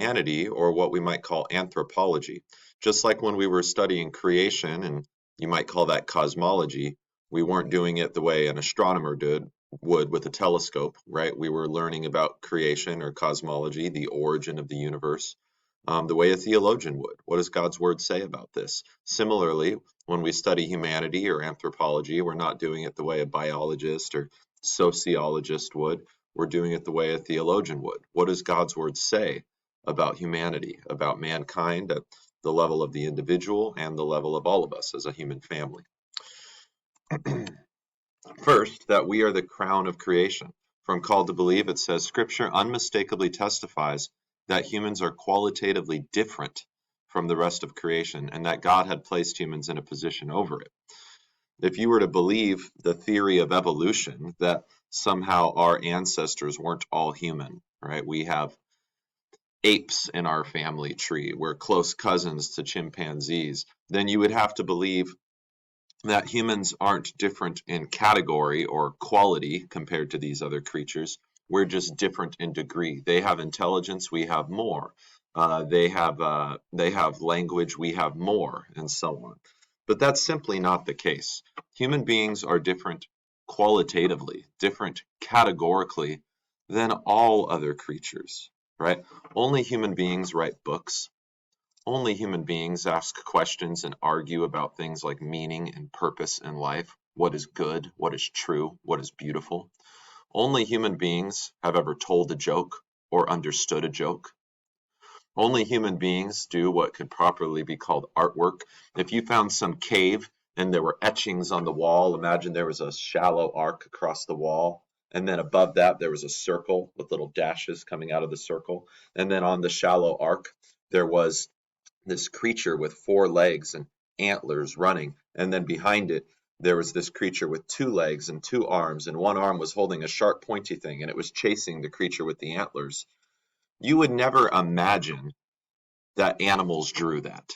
humanity, or what we might call anthropology. Just like when we were studying creation, and you might call that cosmology, we weren't doing it the way an astronomer would with a telescope, right? We were learning about creation or cosmology, the origin of the universe, the way a theologian would. What does God's word say about this? Similarly, when we study humanity or anthropology, we're not doing it the way a biologist or sociologist would. We're doing it the way a theologian would. What does God's word say about humanity, about mankind at the level of the individual and the level of all of us as a human family? First, that we are the crown of creation. From Called to Believe, it says, Scripture unmistakably testifies that humans are qualitatively different from the rest of creation, and that God had placed humans in a position over it. If you were to believe the theory of evolution, that somehow our ancestors weren't all human, right? We have apes in our family tree. We're close cousins to chimpanzees. Then you would have to believe that humans aren't different in category or quality compared to these other creatures. We're just different in degree. They have intelligence, we have more. They have language, we have more, and so on. But that's simply not the case. Human beings are different qualitatively, different categorically than all other creatures, right? Only human beings write books. Only human beings ask questions and argue about things like meaning and purpose in life. What is good? What is true? What is beautiful? Only human beings have ever told a joke or understood a joke. Only human beings do what could properly be called artwork. If you found some cave and there were etchings on the wall, imagine there was a shallow arc across the wall, and then above that there was a circle with little dashes coming out of the circle, and then on the shallow arc there was this creature with 4 legs and antlers running, and then behind it there was this creature with 2 legs and 2 arms, and one arm was holding a sharp pointy thing, and it was chasing the creature with the antlers. You would never imagine that animals drew that.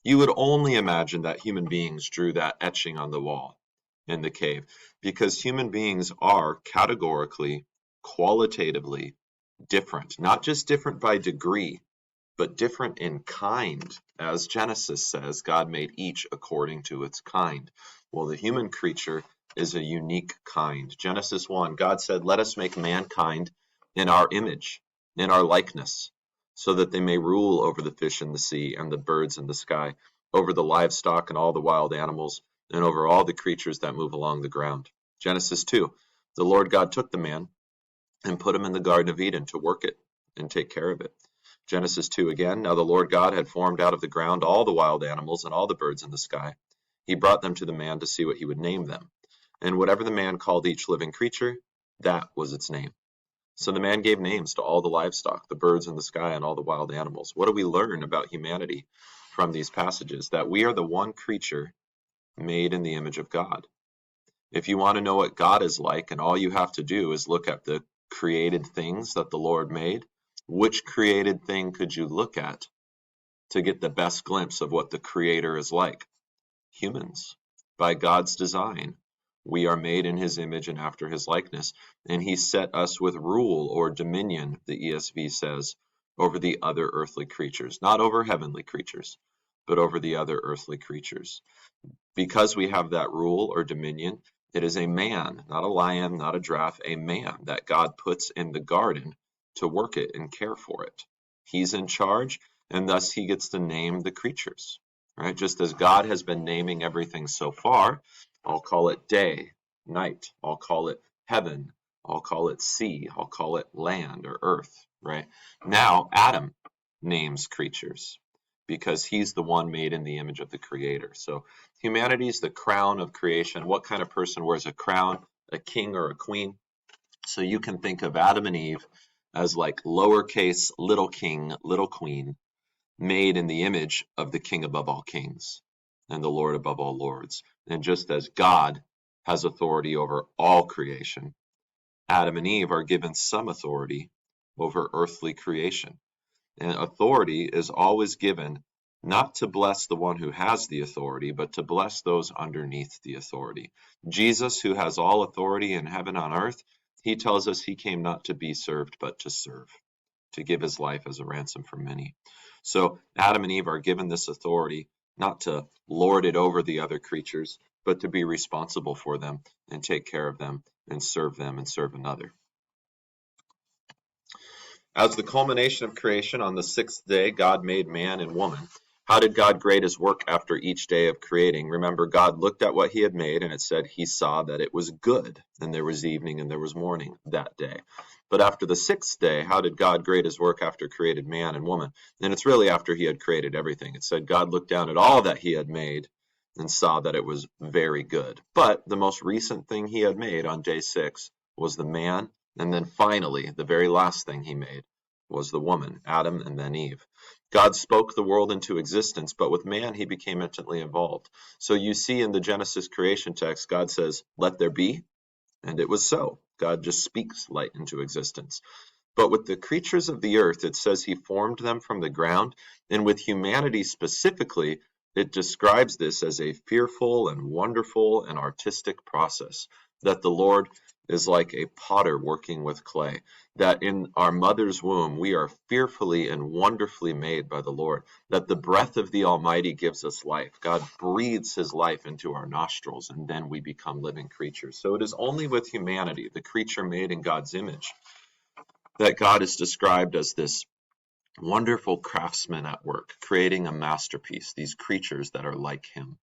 You would only imagine that human beings drew that etching on the wall in the cave, because human beings are categorically, qualitatively different, not just different by degree, but different in kind. As Genesis says, God made each according to its kind. Well, the human creature is a unique kind. Genesis 1, God said, let us make mankind in our image, in our likeness, so that they may rule over the fish in the sea and the birds in the sky, over the livestock and all the wild animals, and over all the creatures that move along the ground. Genesis 2, the Lord God took the man and put him in the Garden of Eden to work it and take care of it. Genesis 2 again, now the Lord God had formed out of the ground all the wild animals and all the birds in the sky. He brought them to the man to see what he would name them. And whatever the man called each living creature, that was its name. So the man gave names to all the livestock, the birds in the sky, and all the wild animals. What do we learn about humanity from these passages? That we are the one creature made in the image of God. If you want to know what God is like, and all you have to do is look at the created things that the Lord made, which created thing could you look at to get the best glimpse of what the Creator is like? Humans. By God's design, we are made in His image and after His likeness, and He set us with rule or dominion, the ESV says, over the other earthly creatures. Not over heavenly creatures, but over the other earthly creatures. Because we have that rule or dominion, it is a man, not a lion, not a giraffe, a man that God puts in the garden to work it and care for it. He's in charge, and thus he gets to name the creatures, right? Just as God has been naming everything so far, I'll call it day, night, I'll call it heaven, I'll call it sea, I'll call it land or earth, right? Now Adam names creatures because he's the one made in the image of the Creator. So humanity is the crown of creation. What kind of person wears a crown? A king or a queen? So you can think of Adam and Eve as like lowercase little king, little queen, made in the image of the King above all kings and the Lord above all lords. And just as God has authority over all creation, Adam and Eve are given some authority over earthly creation. And authority is always given not to bless the one who has the authority, but to bless those underneath the authority. Jesus, who has all authority in heaven and on earth, he tells us he came not to be served, but to serve to give his life as a ransom for many. So Adam and Eve are given this authority not to lord it over the other creatures, but to be responsible for them and take care of them and serve another. As the culmination of creation, on the sixth day, God made man and woman. How did God grade his work after each day of creating? Remember, God looked at what he had made, and it said he saw that it was good, and there was evening and there was morning that day. But after the sixth day, how did God grade his work after created man and woman? And it's really after he had created everything. It said God looked down at all that he had made and saw that it was very good. But the most recent thing he had made on day 6 was the man, and then finally, the very last thing he made was the woman, Adam and then Eve. God spoke the world into existence, but with man he became intimately involved. So you see in the Genesis creation text, God says, "Let there be," and it was so. God just speaks light into existence. But with the creatures of the earth, it says he formed them from the ground, and with humanity specifically, it describes this as a fearful and wonderful and artistic process, that the Lord is like a potter working with clay, that in our mother's womb we are fearfully and wonderfully made by the Lord, that the breath of the Almighty gives us life. God breathes his life into our nostrils, and then we become living creatures. So it is only with humanity, the creature made in God's image, that God is described as this wonderful craftsman at work, creating a masterpiece, these creatures that are like him.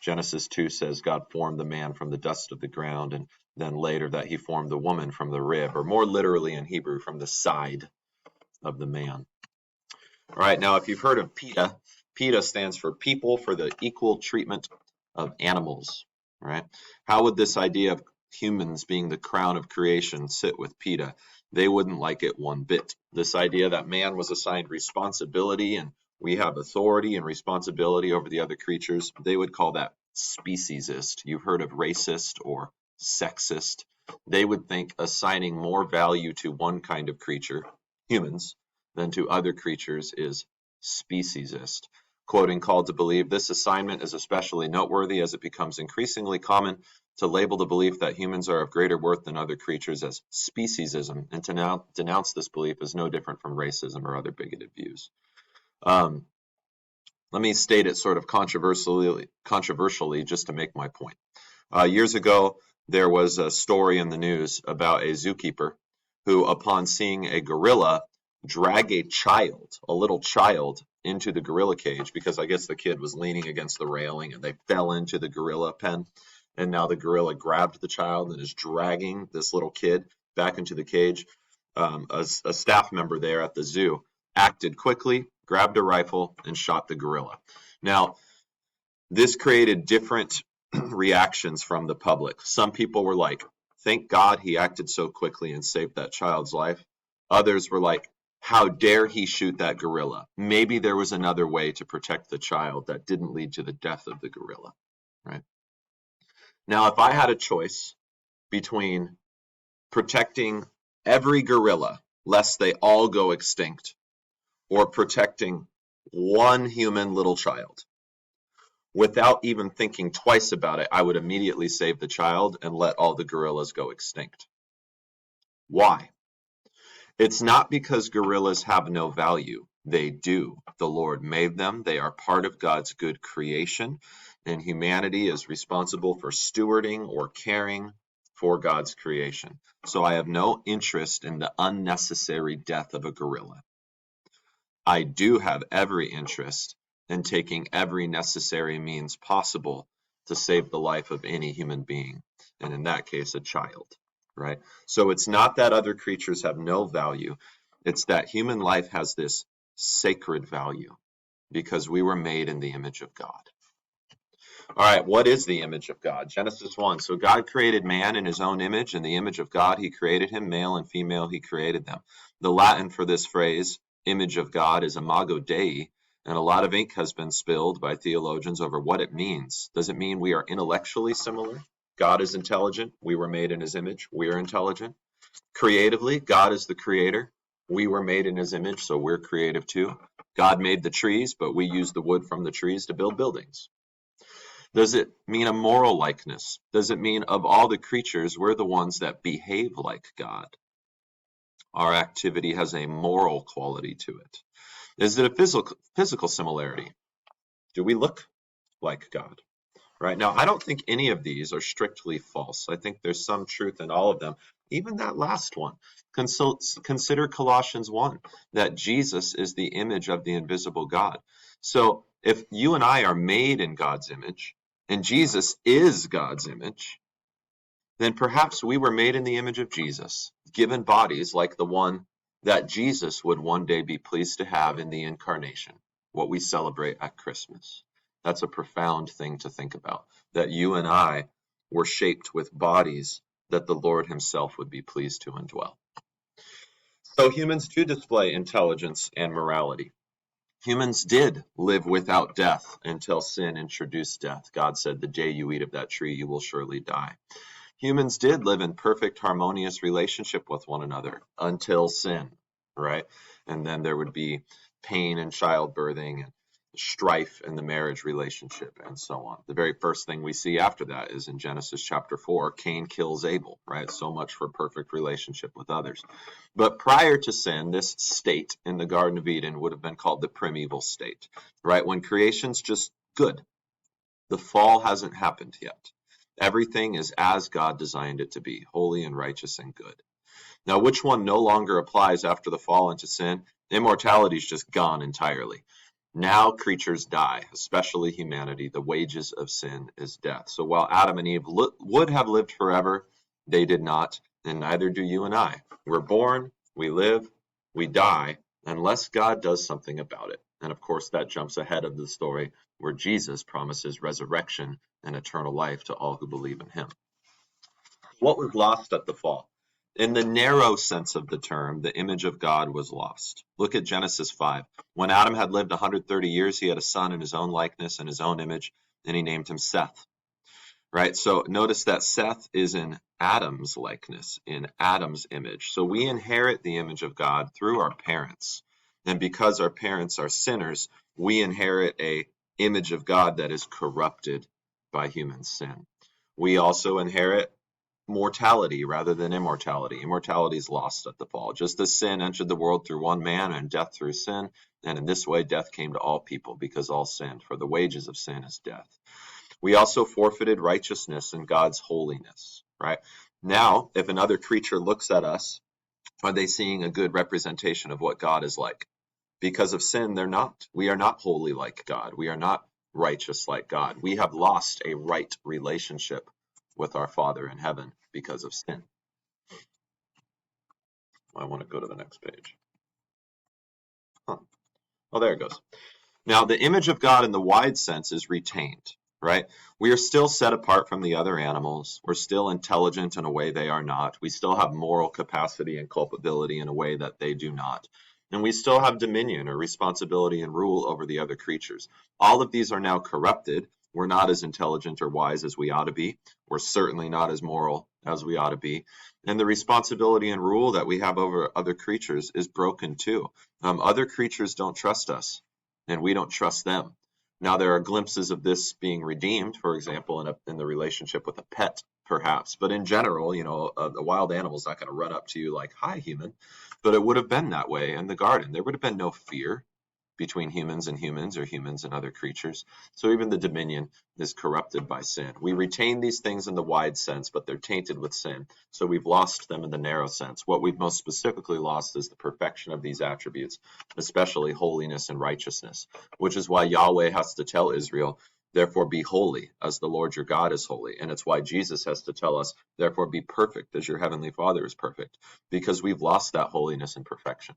Genesis 2 says God formed the man from the dust of the ground, and then later that he formed the woman from the rib, or more literally in Hebrew, from the side of the man. All right, now if you've heard of PETA, PETA stands for People for the Equal Treatment of Animals, right? How would this idea of humans being the crown of creation sit with PETA? They wouldn't like it one bit. This idea that man was assigned responsibility and we have authority and responsibility over the other creatures, they would call that speciesist. You've heard of racist or sexist. They would think assigning more value to one kind of creature, humans, than to other creatures is speciesist. Quoting Called to Believe, this assignment is especially noteworthy as it becomes increasingly common to label the belief that humans are of greater worth than other creatures as speciesism, and to now denounce this belief as no different from racism or other bigoted views. Let me state it sort of controversially just to make my point. Years ago, there was a story in the news about a zookeeper who, upon seeing a gorilla drag a little child, into the gorilla cage, because I guess the kid was leaning against the railing and they fell into the gorilla pen, and now the gorilla grabbed the child and is dragging this little kid back into the cage. A staff member there at the zoo acted quickly, grabbed a rifle, and shot the gorilla. Now, this created different reactions from the public. Some people were like, thank God he acted so quickly and saved that child's life. Others were like, how dare he shoot that gorilla? Maybe there was another way to protect the child that didn't lead to the death of the gorilla, right? Now, if I had a choice between protecting every gorilla lest they all go extinct, or protecting one human little child, without even thinking twice about it, I would immediately save the child and let all the gorillas go extinct. Why? It's not because gorillas have no value. They do. The Lord made them. They are part of God's good creation, and humanity is responsible for stewarding or caring for God's creation. So I have no interest in the unnecessary death of a gorilla. I do have every interest in taking every necessary means possible to save the life of any human being, and in that case, a child, right? So it's not that other creatures have no value. It's that human life has this sacred value because we were made in the image of God. All right, what is the image of God? Genesis 1. So God created man in his own image. In the image of God, he created him. Male and female, he created them. The Latin for this phrase, image of God, is Imago Dei, and a lot of ink has been spilled by theologians over what it means. Does it mean we are intellectually similar? God is intelligent. We were made in his image. We are intelligent. Creatively, God is the creator. We were made in his image, so we're creative too. God made the trees, but we use the wood from the trees to build buildings. Does it mean a moral likeness? Does it mean of all the creatures, we're the ones that behave like God? Our activity has a moral quality to it. Is it a physical similarity? Do we look like God? Right now, I don't think any of these are strictly false. I think there's some truth in all of them. Even that last one. Consider Colossians 1, that Jesus is the image of the invisible God. So if you and I are made in God's image, and Jesus is God's image, then perhaps we were made in the image of Jesus, given bodies like the one that Jesus would one day be pleased to have in the incarnation, what we celebrate at Christmas. That's a profound thing to think about, that you and I were shaped with bodies that the Lord himself would be pleased to indwell. So humans do display intelligence and morality. Humans did live without death until sin introduced death. God said, the day you eat of that tree, you will surely die. Humans did live in perfect harmonious relationship with one another until sin, right? And then there would be pain and childbirthing and strife in the marriage relationship and so on. The very first thing we see after that is in Genesis chapter 4, Cain kills Abel, right? So much for perfect relationship with others. But prior to sin, this state in the Garden of Eden would have been called the primeval state, right? When creation's just good. The fall hasn't happened yet. Everything is as God designed it to be, holy and righteous and good. Now, which one no longer applies after the fall into sin? Immortality is just gone entirely. Now creatures die, especially humanity. The wages of sin is death. So while Adam and Eve would have lived forever, they did not, and neither do you and I. We're born, we live, we die, unless God does something about it. And of course, that jumps ahead of the story where Jesus promises resurrection and eternal life to all who believe in him. What was lost at the fall? In the narrow sense of the term, the image of God was lost. Look at Genesis 5. When Adam had lived 130 years, he had a son in his own likeness and his own image, and he named him Seth. Right? So notice that Seth is in Adam's likeness, in Adam's image. So we inherit the image of God through our parents. And because our parents are sinners, we inherit a image of God that is corrupted by human sin. We also inherit mortality rather than immortality. Immortality is lost at the fall. Just as sin entered the world through one man and death through sin, and in this way death came to all people because all sinned, for the wages of sin is death. We also forfeited righteousness and God's holiness, right? Now, if another creature looks at us, are they seeing a good representation of what God is like? Because of sin, they're not. We are not holy like God. We are not righteous like God. We have lost a right relationship with our Father in heaven because of sin. I want to go to the next page. Oh, there it goes. Now, the image of God in the wide sense is retained, right? We are still set apart from the other animals. We're still intelligent in a way they are not. We still have moral capacity and culpability in a way that they do not. And we still have dominion or responsibility and rule over the other creatures. All of these are now corrupted. We're not as intelligent or wise as we ought to be. We're certainly not as moral as we ought to be. And the responsibility and rule that we have over other creatures is broken too. Other creatures don't trust us, and we don't trust them. Now, there are glimpses of this being redeemed, for example, in the relationship with a pet, perhaps. But in general, the wild animal's not going to run up to you like, hi, human. But it would have been that way in the garden. There would have been no fear between humans and humans or humans and other creatures. So even the dominion is corrupted by sin. We retain these things in the wide sense, but they're tainted with sin. So we've lost them in the narrow sense. What we've most specifically lost is the perfection of these attributes, especially holiness and righteousness, which is why Yahweh has to tell Israel, therefore be holy as the Lord your God is holy. And it's why Jesus has to tell us, therefore be perfect as your heavenly Father is perfect, because we've lost that holiness and perfection.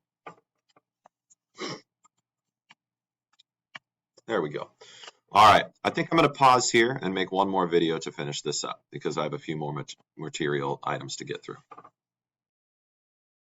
There we go. All right, I think I'm going to pause here and make one more video to finish this up because I have a few more material items to get through.